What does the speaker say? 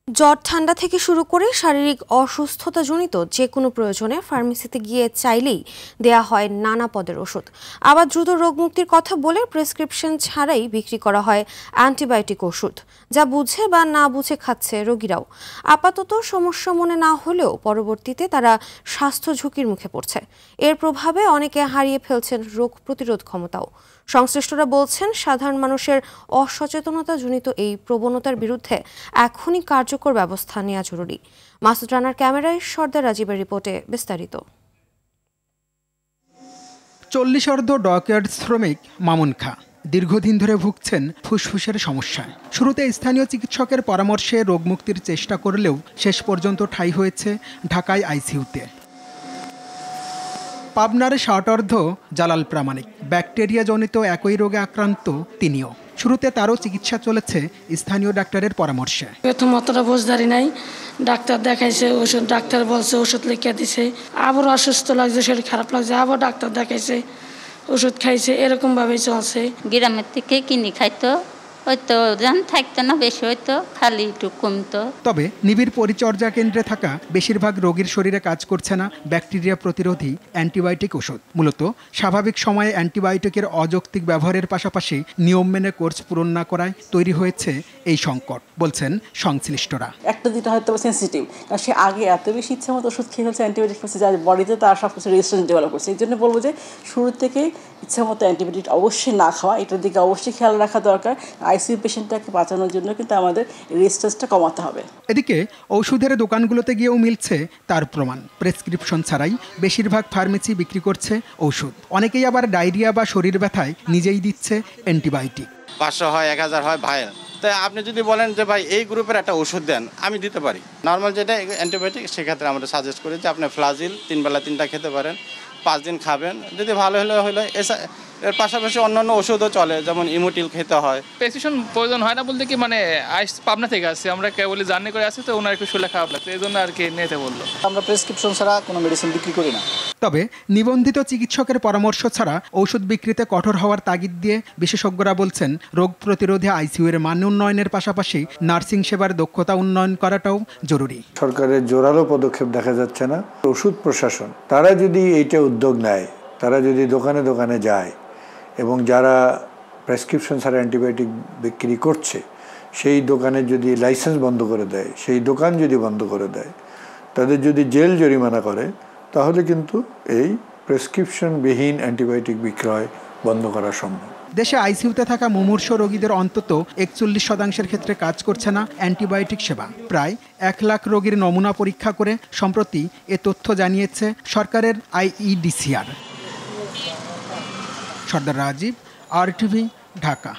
জ্বর ঠান্ডা থেকে শুরু করে শারীরিক অসুস্থতাজনিত যে কোনো প্রয়োজনে ফার্মেসিতে গিয়ে চাইলেই দেয়া হয় নানা পদের ওষুধ। আবার দ্রুত রোগমুক্তির কথা বলে প্রেসক্রিপশন ছাড়াই বিক্রি করা হয় অ্যান্টিবায়োটিক ওষুধ, যা বুঝে বা না বুঝে খাচ্ছে রোগীরাও। আপাতত সমস্যা মনে না হলেও পরবর্তীতে তারা স্বাস্থ্য ঝুঁকির মুখে পড়ছে। এর প্রভাবে অনেকে হারিয়ে ফেলছেন রোগ প্রতিরোধ ক্ষমতাও। সংশ্লিষ্টরা বলছেন, সাধারণ মানুষের অসচেতনতাজনিত এই প্রবণতার বিরুদ্ধে এখনই কার্যকর ব্যবস্থা নেওয়া জরুরি। মাসুদ রানার ক্যামেরায় সর্দার রাজীবের রিপোর্টে বিস্তারিত। 40 ডকইয়ার্ড শ্রমিক মামুন খা দীর্ঘদিন ধরে ভুগছেন ফুসফুসের সমস্যায়। শুরুতে স্থানীয় চিকিৎসকের পরামর্শে রোগমুক্তির চেষ্টা করলেও শেষ পর্যন্ত ঠাঁই হয়েছে ঢাকায় আইসিইউতে। পাবনার ষাটর্ধ জালাল প্রামাণিক ব্যাকটেরিয়াজনিত একই রোগে আক্রান্ত তিনিও। শুরুতে তারও চিকিৎসা চলেছে স্থানীয় ডাক্তারের পরামর্শে। প্রথম অতটা বোঝদারি নাই, ডাক্তার দেখাইছে, ওষুধ ডাক্তার বলছে, ওষুধ লিখে দিছে। আবার অসুস্থ লাগছে, শরীর খারাপ লাগছে, আবার ডাক্তার দেখাইছে, ওষুধ খাইছে, এরকম ভাবেই চলছে। গ্রামের থেকে কিনে খাইতো, হয়তো জান থাকতো না, বেশি হয়তো খালি একটু কমতো। তবে নিবিড় পরিচর্যা কেন্দ্রে থাকা বেশিরভাগ রোগীর শরীরে কাজ করছে না ব্যাকটেরিয়া প্রতিরোধী অ্যান্টিবায়োটিক ওষুধ। মূলত স্বাভাবিক সময়ে অ্যান্টিবায়োটিকের অযৌক্তিক ব্যবহারের পাশাপাশি নিয়ম মেনে কোর্স পূরণ না করায় তৈরি হয়েছে এই সংকট, বলছেন সংশ্লিষ্টরা। একটা যেটা হয়তো সেন্সিটিভ, কারণ সে আগে এত বেশি ইচ্ছে মতো ওষুধ খেয়ে ফেলছে, অ্যান্টিবায়োটিক ফেলছে, যার বডিতে তার সব কিছু রেজিস্ট্যান্স ডেভেলপ করছে। এই জন্য বলবো যে শুরু থেকে ইচ্ছে মতো অ্যান্টিবায়োটিক অবশ্যই না খাওয়া, এটার দিকে অবশ্যই খেয়াল রাখা দরকার। আইসিইউ পেশেন্টটাকে বাঁচানোর জন্য কিন্তু আমাদের রেজিস্ট্যান্সটা কমাতে হবে। এদিকে ওষুধের দোকানগুলোতে গিয়েও মিলছে তার প্রমাণ। প্রেসক্রিপশন ছাড়াই বেশিরভাগ ফার্মেসি বিক্রি করছে ওষুধ। অনেকেই আবার ডায়রিয়া বা শরীর ব্যথায় নিজেই দিচ্ছে অ্যান্টিবায়োটিক। 500 হয়, 1000 হয় ভাইল। তাই আপনি যদি বলেন যে ভাই এই গ্রুপের একটা ওষুধ দেন, আমি দিতে পারি। নর্মাল যেটা অ্যান্টিবায়োটিক, সেক্ষেত্রে আমরা সাজেস্ট করি যে আপনি ফ্লাজিল 3 বেলা 3টা খেতে পারেন, 5 দিন খাবেন, যদি ভালো হলে এর পাশাপাশি অন্যান্য ওষুধও চলে, যেমন ইমোটিল খেতে হয়। প্রেসক্রিপশন প্রয়োজন হয় না বলতে কি, মানে পাবনা থেকে আসছে, আমরা কেবলই জার্নি করে আসছি, তো ওনার একটু শরীরে খারাপ লাগছে, এই জন্য আর কি নিতে বললো। আমরা প্রেসক্রিপশন ছাড়া কোনো মেডিসিন বিক্রি করি না। তবে নিবন্ধিত চিকিৎসকের পরামর্শ ছাড়া ঔষধ বিক্রিতে কঠোর হওয়ার তাগিদ দিয়ে বিশেষজ্ঞরা বলছেন, রোগ প্রতিরোধে আইসিইউ এর মান উন্নয়নের পাশাপাশি নার্সিং সেবার দক্ষতা উন্নয়ন করাটাও জরুরি। সরকারের জোরালো পদক্ষেপ দেখা যাচ্ছে না। ওষুধ প্রশাসন তারা যদি এইটা উদ্যোগ নেয়, তারা যদি দোকানে দোকানে যায় এবং যারা প্রেসক্রিপশন ছাড়া অ্যান্টিবায়োটিক বিক্রি করছে সেই দোকানের যদি লাইসেন্স বন্ধ করে দেয়, সেই দোকান যদি বন্ধ করে দেয়, তাদের যদি জেল জরিমানা করে, তাহলে কিন্তু এই প্রেসক্রিপশনবিহীন অ্যান্টিবায়োটিক বিক্রয় বন্ধ করা সম্ভব। দেশে আইসিইউতে থাকা মুমূর্ষু রোগীদের অন্তত 41% ক্ষেত্রে কাজ করছে না অ্যান্টিবায়োটিক সেবা। প্রায় 1 লাখ রোগীর নমুনা পরীক্ষা করে সম্প্রতি এ তথ্য জানিয়েছে সরকারের IEDCR। সর্দার রাজীব, RTV, ঢাকা।